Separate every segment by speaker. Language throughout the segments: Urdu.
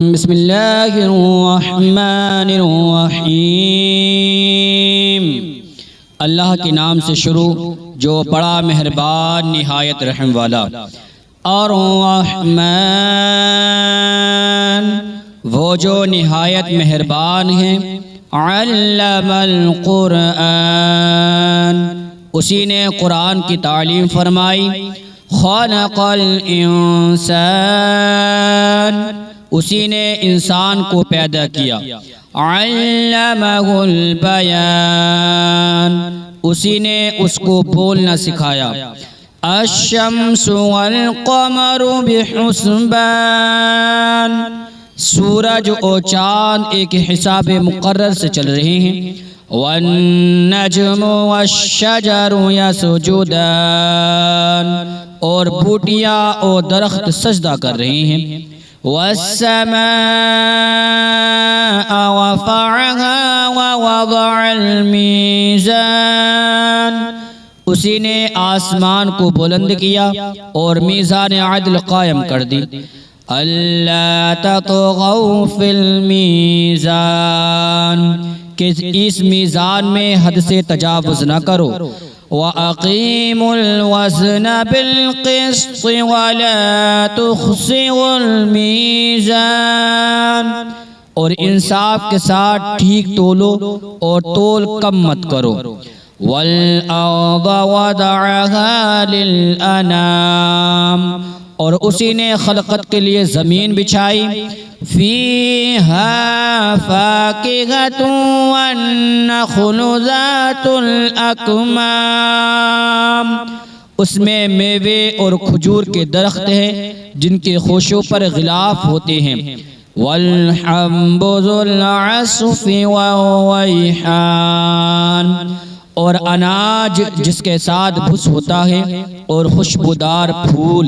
Speaker 1: بسم اللہ الرحمن الرحیم۔ اللہ کے نام سے شروع جو بڑا مہربان نہایت رحم والا۔ اور الرحمن وہ جو نہایت مہربان ہیں۔ علم القرآن اسی نے قرآن کی تعلیم فرمائی۔ خلق الانسان اسی نے انسان کو پیدا کیا۔ علمہ البیان اسی نے اس کو بولنا سکھایا۔ الشمس والقمر بحسبان سورج اور چاند ایک حساب مقرر سے چل رہے ہیں۔ والنجم والشجر یسجدان اور بوٹیاں اور درخت سجدہ کر رہے ہیں۔ والسماء رفعها ووضع الميزان اسی نے آسمان کو بلند کیا اور میزان عدل قائم کر دی۔ الا تطغوا فی المیزان کہ اس میزان میں حد سے تجاوز نہ کرو۔ وَأَقِيمُوا الْوَزْنَ بِالْقِسْطِ وَلَا تُخْسِرُوا الْمِيزَانَ اور انصاف کے ساتھ ٹھیک تولو اور تول کم مت کرو۔ وَالْأَرْضَ وَضَعَهَا لِلْأَنَامِ اور اسی نے خلقت کے لیے زمین بچھائی۔ فِيهَا فَاكِهَةٌ وَالنَّخْلُ ذَاتُ الْأَكْمَامِ اس میں میوے اور کھجور کے درخت ہیں جن کے خوشوں پر غلاف ہوتے ہیں۔ وَالْحَبُّ ذُو الْعَصْفِ وَالرَّيْحَانُ اور اناج جس کے ساتھ بھس ہوتا ہے اور خوشبودار پھول۔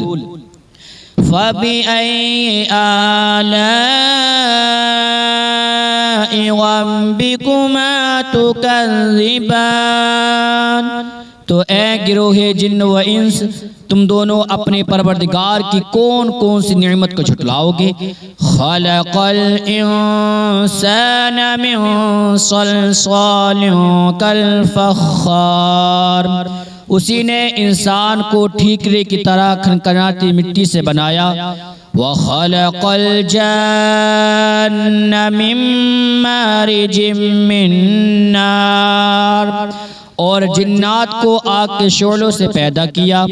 Speaker 1: فَبِأَيِّ آلَاءِ رَبِّكُمَا تُكَذِّبَانِ تو اے گروہ جن و انس تم دونوں اپنے پروردگار کی کون کون سی نعمت کو جھٹلاؤ گے۔ خلق الانسان من صلصال کالفخار اسی نے انسان کو ٹھیکرے کی طرح کھنکھناتی مٹی سے بنایا۔ وَخَلَقَ الْجَانَّ مِن مَّارِجٍ مِّن نَّارٍ اور جنات کو آگ کے شعلوں سے پیدا کیا۔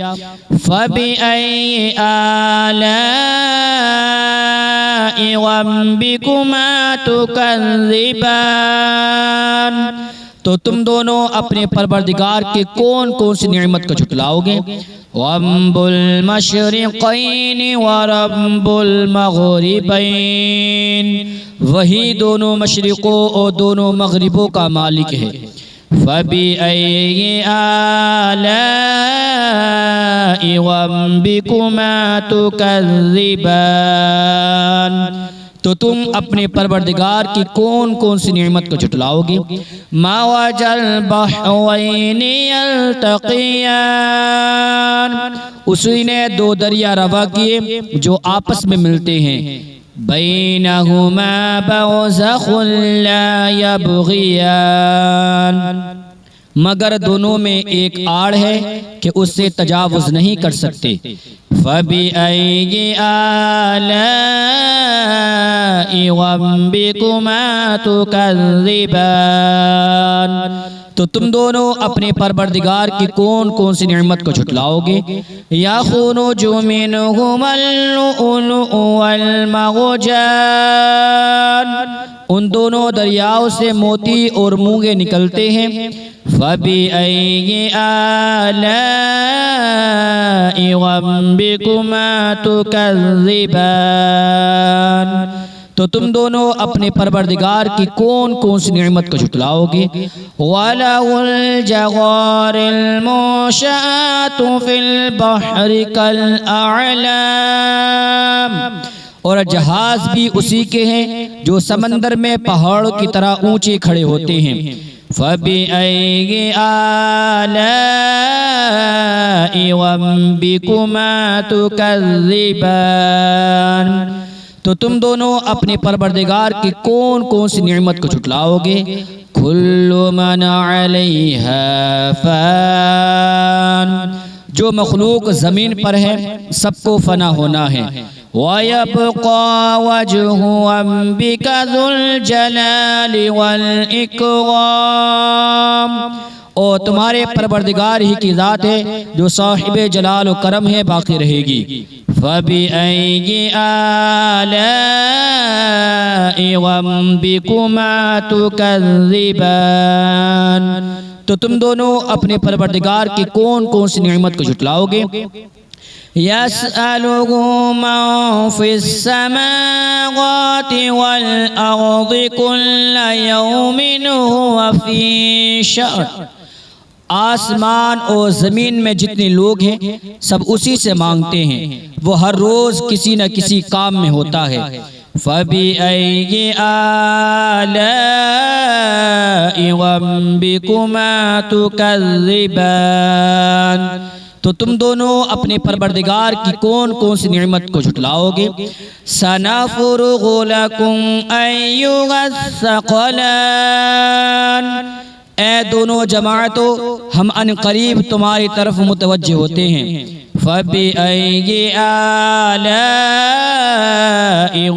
Speaker 1: فَبِأَيِّ آلَاءِ رَبِّكُمَا تُكَذِّبَانِ تو تم دونوں اپنے پروردگار کے کون کون سی نعمت کو جھٹلاؤ گے۔ رَبُّ الْمَشْرِقَيْنِ وَرَبُّ الْمَغْرِبَيْنِ وہی دونوں مشرقوں اور دونوں مغربوں کا مالک ہے۔ فَبِأَيِّ آلَاءِ رَبِّكُمَا تُكَذِّبَانِ تو تم اپنے پروردگار کی کون کون سی نعمت کو جھٹلاؤ گے۔ مَرَجَ الْبَحْرَيْنِ يَلْتَقِيَانِ اسی نے دو دریا روا کیے جو آپس میں ملتے ہیں۔ بَيْنَهُمَا بَرْزَخٌ لَا يَبْغِيَانِ مگر دونوں میں ایک آڑ ہے کہ اس سے تجاوز نہیں کر سکتے۔ فَبِأَيِّ آلَاءِ رَبِّكُمَا تُكَذِّبَانِ تو تم دونوں اپنے پروردگار کی کون کون سی نعمت کو جھٹلاؤ گے۔ يَخْرُجُ مِنْهُمَا اللُّؤْلُؤُ وَالْمَرْجَانُ ان دونوں دریاؤں سے موتی اور مونگے نکلتے ہیں۔ فَبِأَيِّ آلَاءِ رَبِّكُمَا تُكَذِّبَانِ تو تم دونوں اپنے پروردگار کی کون کون سی نعمت کو جھٹلاؤ گے۔ وَلَهُ الْجَوَارِ الْمُنشَآتُ فِي الْبَحْرِ كَالْأَعْلَامِ اور جہاز بھی اسی کے ہیں جو سمندر میں پہاڑوں کی طرح اونچے کھڑے ہوتے ہیں۔ فَبِأَيِّ آلَاءِ رَبِّكُمَا تُكَذِّبَانِ تو تو تم دونوں اپنے پروردگار کی کون کون سی نعمت کو جھٹلاؤ گے؟ کل من علیہا فان، جو مخلوق زمین پر ہے سب کو فنا ہونا ہے۔ وَيَبْقَى وَجْهُ رَبِّكَ ذُو الْجَلَالِ وَالْإِكْرَامِ، اور تمہارے پروردگار ہی کی ذات ہے جو صاحب جلال و کرم ہے، باقی رہے گی۔ فَبِأَيِّ آلَاءِ رَبِّكُمَا تُكَذِّبَانِ، تو تم دونوں اپنے پروردگار کی کون کون سی نعمت کو جھٹلاؤ گے؟ يَسْأَلُهُ مَن فِي السَّمَاوَاتِ وَالْأَرْضِ كُلَّ يَوْمٍ هُوَ فِي شَأْنٍ، آسمان اور زمین میں جتنے لوگ ہیں سب اسی سے مانگتے ہیں، وہ ہر روز کسی نہ کسی کام میں ہوتا ہے۔ فَبِأَيِّ آلَاءِ رَبِّكُمَا تُكَذِّبَانِ، تو تم دونوں اپنے پروردگار کی کون کون سی نعمت کو جھٹلاؤ گے؟ سَنَفْرُغُ لَكُمْ أَيُّهَ الثَّقَلَانِ، اے دونوں جماعتوں ہم ان قریب تمہاری طرف متوجہ ہوتے ہیں۔ فَبِأَيِّ آلَاءِ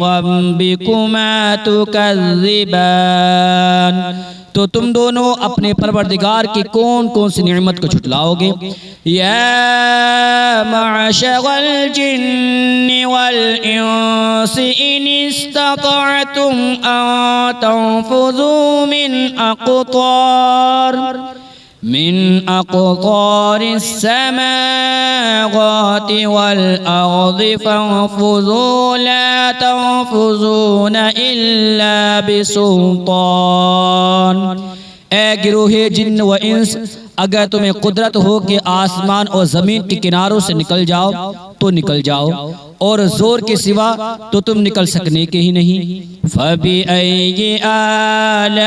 Speaker 1: رَبِّكُمَا تُكَذِّبَانِ، تو تم دونوں اپنے پروردگار کی کون کون سی نعمت کو جھٹلاؤ گے؟ یا معشر الجن والانس ان استطعتم ان تنفذوا من اقطار السماوات والارض فانفذوا لا تنفذون الا بسلطان، اے گروہ جن و انس اگر تمہیں قدرت ہو کہ آسمان اور زمین کے کناروں سے نکل جاؤ تو نکل جاؤ، اور زور کے سوا تو تم نکل سکنے کے ہی نہیں۔ فَبِأَيِّ آلَاءِ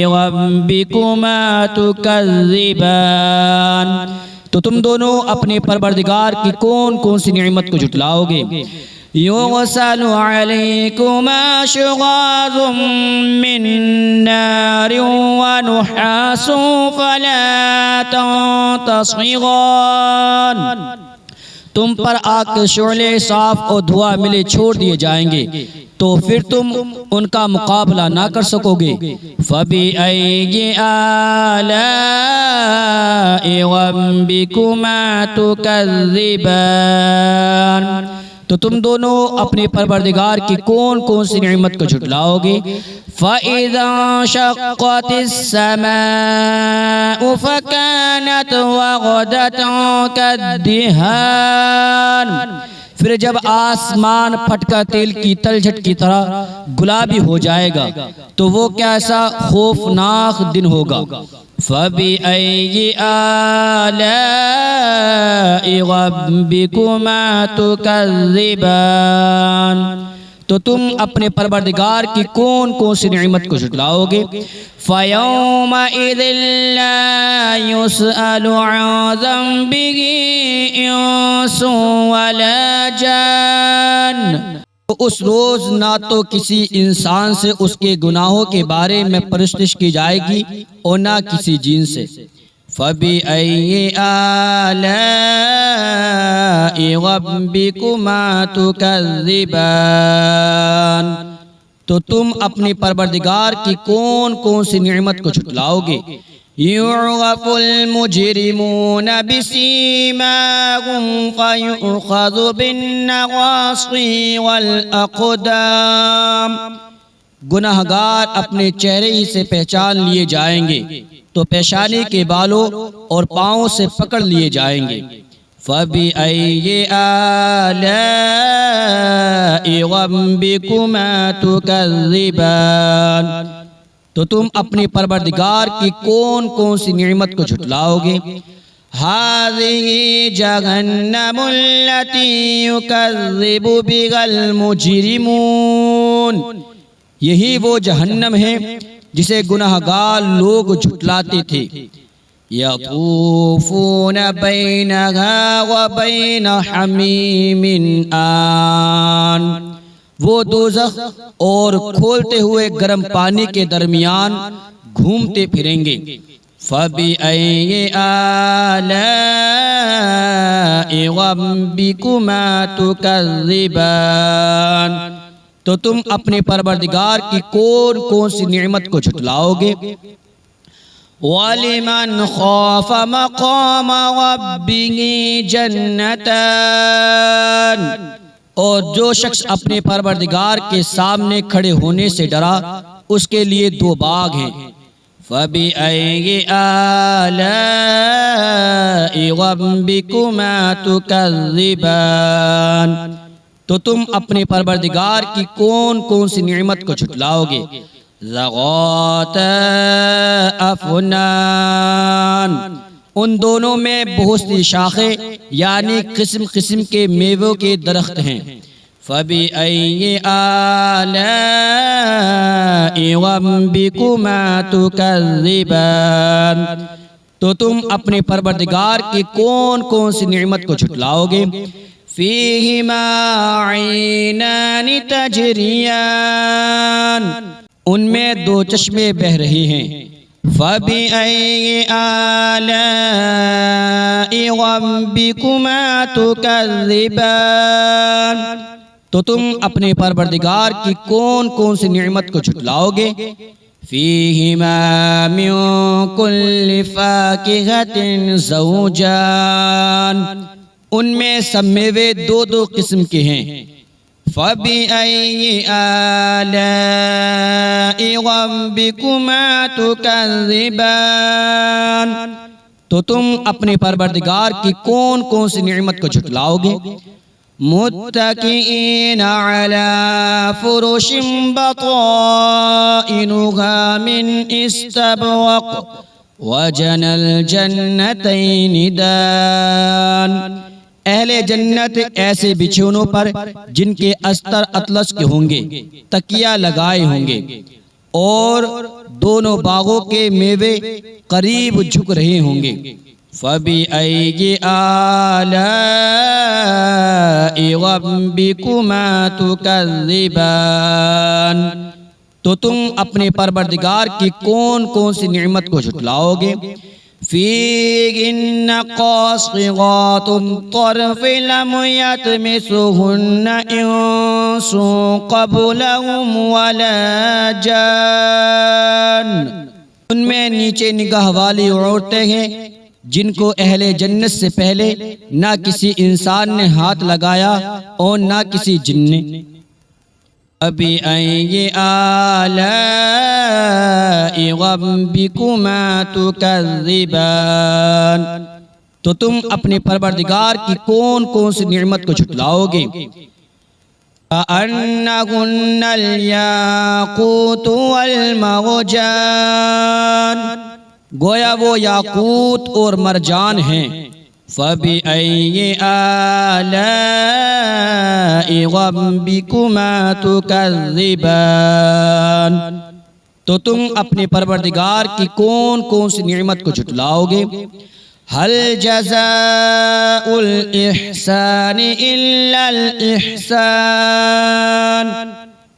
Speaker 1: رَبِّكُمَا تُكَذِّبَانِ، تو تم دونوں اپنے پروردگار کی کون کون سی نعمت کو جھٹلاؤ گے؟ يُرْسَلُ عَلَيْكُمَا شُغَاظٌ مِّن نَّارٍ وَنُحَاسٌ فَلَا تَنتَصِرَانِ، تم پر آگ کے شعلے صاف اور دھواں ملے چھوڑ دیے جائیں گے تو پھر تم ان کا مقابلہ نہ کر سکو گے۔ فَبِأَيِّ آلَاءِ رَبِّكُمَا تُكَذِّبَانِ، تو تم دونوں اپنے پروردگار کی کون کون سی نعمت کو جھٹلاؤ گے؟ فَإِذَا انشَقَّتِ السَّمَاءُ فَكَانَتْ وَرْدَةً كَالدِّهَانِ، پھر جب آسمان پھٹ کر تیل کی تلچھٹ کی طرح گلابی ہو جائے گا تو وہ کیسا خوفناک دن ہوگا۔ فَبِأَيِّ آلَاءِ رَبِّكُمَا تُكَذِّبَانِ، تو تم اپنے پروردگار کی کون کون سی نعمت کو جھٹلاؤ گے؟ فَيَوْمَئِذٍ لَا يُسْأَلُ عَنْ ذَنبِهِ إِنسٌ وَلَا جَانٌ، اس روز نہ تو کسی انسان سے اس کے گناہوں کے بارے میں پرستش کی جائے گی اور نہ کسی جن سے۔ فَبِأَيِّ آلَاءِ رَبِّكُمَا تُكَذِّبَانِ، تو تم اپنے پروردگار کی کون کون سی نعمت کو جھٹلاؤ گے؟ يُعْرَفُ الْمُجْرِمُونَ بِسِيمَاهُمْ فَيُؤْخَذُ بِالنَّوَاصِي وَالْأَقْدَامِ، گناہگار اپنے چہرے ہی سے پہچان لیے جائیں گے تو پیشانی کے بالوں اور پاؤں سے پکڑ لیے جائیں گے۔ فَبِأَيِّ آلَاءِ رَبِّكُمَا تُكَذِّبَانِ، تو تم اپنے پروردگار کی کون کون سی نعمت کو جھٹلاؤ گے؟ هَذِهِ جَهَنَّمُ الَّتِي يُكَذِّبُ بِهَا الْمُجْرِمُونَ، یہی وہ جہنم ہے جسے گناہگار لوگ جھٹلاتے تھے۔ یطوفون بینہا وبین حمیم آن، وہ دوزخ اور کھولتے ہوئے گرم پانی کے درمیان گھومتے پھریں گے۔ فَبِأَيِّ آلَاءِ رَبِّكُمَا تُكَذِّبَانِ، تو تم اپنے پروردگار کی کون کون سی نعمت کو جھٹلاؤ گے؟ وَلِمَنْ خَافَ مَقَامَ رَبِّهِ جَنَّتَانِ، اور جو شخص اپنے پروردگار کے سامنے کھڑے ہونے سے ڈرا اس کے لیے دو باغ ہیں۔ فَبِأَيِّ آلَاءِ رَبِّكُمَا تُكَذِّبَانِ، تو تم اپنے پروردگار کی کون کون سی نعمت کو جھٹلاؤ گے؟ ذَوَاتَا أَفْنَانٍ، ان دونوں میں بہت سی شاخیں یعنی قسم قسم کے میووں کے درخت ہیں۔ فَبِأَيِّ آلَاءِ رَبِّكُمَا تُكَذِّبَانِ، تو تم اپنے پروردگار کی کون کون سی نعمت کو جھٹلاؤ گے؟ فِيهِمَا عَيْنَانِ تَجْرِيَانِ، ان میں دو چشمے بہہ رہی ہیں۔ فَبِأَيِّ آلَاءِ رَبِّكُمَا تُكَذِّبَانِ، تو تم اپنے پروردگار کی کون کون سی نعمت کو جھٹلاؤ گے؟ فِيهِمَا مِن كُلِّ فَاكِهَةٍ زَوْجَانِ، ان میں سب میوے دو دو قسم کے ہیں۔ فَبِأَيِّ آلَاءِ رَبِّكُمَا تُكَذِّبَانِ، تو تم اپنے پروردگار کی کون کون سی نعمت کو جھٹلاؤ گے؟ متکئین علی فرش بطائنها من استبرق وجنى الجنتین دان، اہل جنت ایسے بچھونوں پر جن کے استر اطلس کے ہوں گے، تکیہ لگائے ہوں گے، اور دونوں باغوں کے میوے قریب جھک رہے ہوں گے۔ فَبِأَيِّ آلَاءِ رَبِّكُمَا تُكَذِّبَانِ، تو تم اپنے پروردگار کی کون کون سی نعمت کو جھٹلاؤ گے؟ فِيهِنَّ قَاصِرَاتُ الطَّرْفِ لَمْ يَطْمِثُهُنَّ إِنسٌ قَبْلَهُمْ وَلَا جَانٌّ، ان میں نیچے نگاہ والی عورتیں ہیں جن کو اہل جنت سے پہلے نہ کسی انسان نے ہاتھ لگایا اور نہ کسی جن نے۔ فَبِأَيِّ آلَاءِ رَبِّكُمَا تُكَذِّبَانِ، تو تم اپنے پروردگار کی کون کون سی نعمت کو جھٹلاؤ گے؟ كَأَنَّهُنَّ الْيَاقُوتُ وَالْمَرْجَانُ، گویا وہ یاقوت اور مرجان ہیں۔ فَبِأَيِّ آلَاءِ رَبِّكُمَا تُكَذِّبَانِ، تو تم اپنے پروردگار کی کون کون سی نعمت کو جھٹلاؤ گے؟ هَلْ جَزَاءُ الْإِحْسَانِ إِلَّا الْإِحْسَانُ،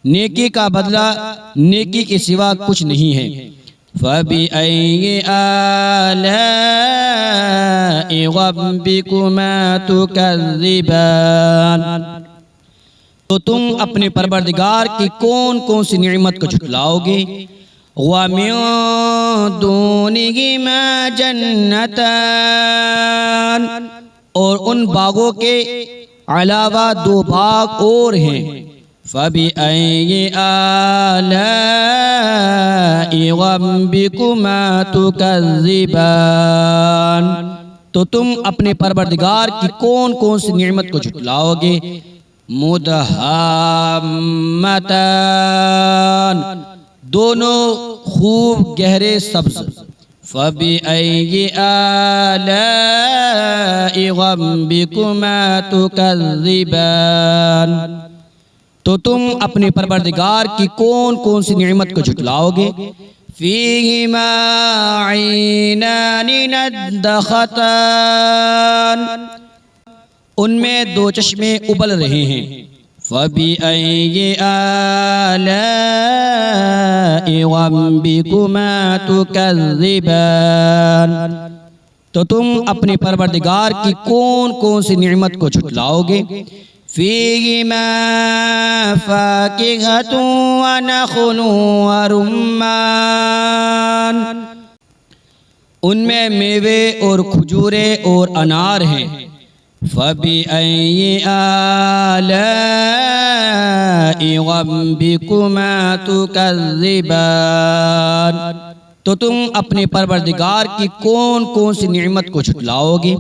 Speaker 1: نیکی کا بدلہ نیکی کے سوا کچھ نہیں ہے۔ فَبِأَيِّ آلَاءِ رَبِّكُمَا تُكَذِّبَانِ، تو تم اپنے پروردگار کی کون کون سی نعمت کو جھٹلاؤ گے؟ وَمِن دُونِهِمَا جَنَّتَانِ، اور ان باغوں کے علاوہ دو باغ اور ہیں۔ فَبِأَيِّ آلَاءِ رَبِّكُمَا تُكَذِّبَانِ، تو تم اپنے پروردگار کی کون کون سی نعمت کو جھٹلاؤ گے؟ مُدْحَامَّتَانِ، دونوں خوب گہرے سبز۔ فَبِأَيِّ آلَاءِ رَبِّكُمَا تُكَذِّبَانِ، تو تم اپنے پروردگار کی کون کون سی نعمت کو جھٹلاؤ گے؟ فیہما عینان ندختان، ان میں دو چشمے ابل رہے ہیں۔ فَبِأَيِّ آلَاءِ رَبِّكُمَا تُكَذِّبَانِ، تو تم اپنے پروردگار کی کون کون سی نعمت کو جھٹلاؤ گے؟ فِيهِمَا فَاكِهَةٌ وَنَخْلٌ وَرُمَّانٌ، ان میں میوے اور کھجورے اور انار ہیں۔ فَبِأَيِّ آلَاءِ رَبِّكُمَا تُكَذِّبَانِ، تو تم اپنے پروردگار کی کون کون سی نعمت کو جھٹلاؤ گے؟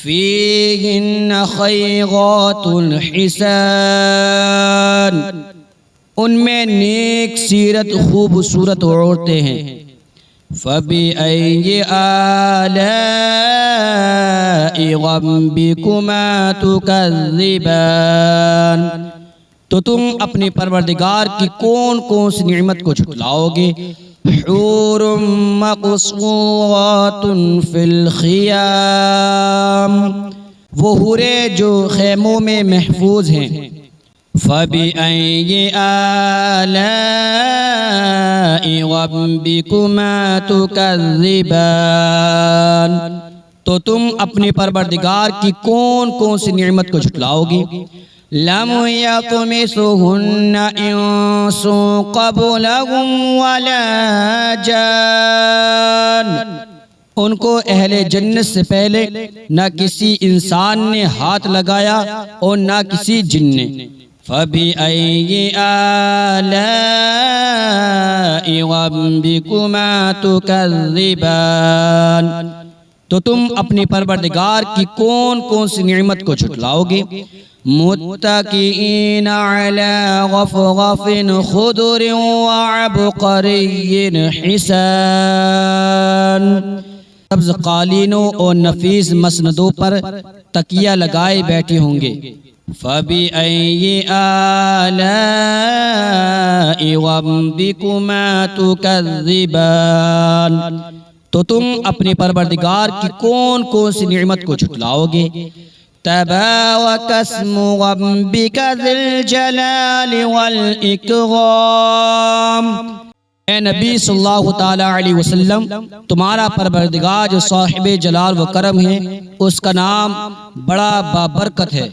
Speaker 1: فِيهِنَّ خَيْرَاتٌ حِسَانٌ، ان میں نیک سیرت خوبصورت عورتیں ہیں۔ فَبِأَيِّ آلَاءِ رَبِّكُمَا تُكَذِّبَانِ، تو تم اپنے پروردگار کی کون کون سی نعمت کو جھٹلاؤ گے؟ حور مقصورات فی الخیام، وہ حوریں جو خیموں میں محفوظ ہیں۔ فَبِأَيِّ آلَاءِ رَبِّكُمَا تُكَذِّبَانِ، تو تم اپنے پروردگار کی کون کون سی نعمت کو جھٹلاؤ گے؟ لَمْ يَطْمِثُهُنَّ إِنسٌ قَبْلَهُمْ وَلَا جَانٌّ، ان کو اہل جنت سے پہلے نہ کسی انسان نے ہاتھ لگایا اور نہ کسی جن نے۔ فَبِأَيِّ آلَاءِ رَبِّكُمَا تُكَذِّبَانِ، تو تم اپنے پروردگار کی کون کون سی نعمت کو جھٹلاؤ گے؟ متکئین علی غفرف خضر وعبقری حسان، سبز قالینوں اور نفیس مسندوں پر تکیہ لگائے بیٹھے ہوں گے۔ فَبِأَيِّ آلَاءِ رَبِّكُمَا تُكَذِّبَانِ، تو تم اپنے پروردگار کی کون کون سی نعمت کو جھٹلاؤ گے؟ تبارک اسم ربک ذی الجلال والاکرام، اے نبی صلی اللہ تعالیٰ علیہ وسلم، تمہارا پروردگار جو صاحب جلال و کرم ہے، اس کا نام بڑا بابرکت ہے۔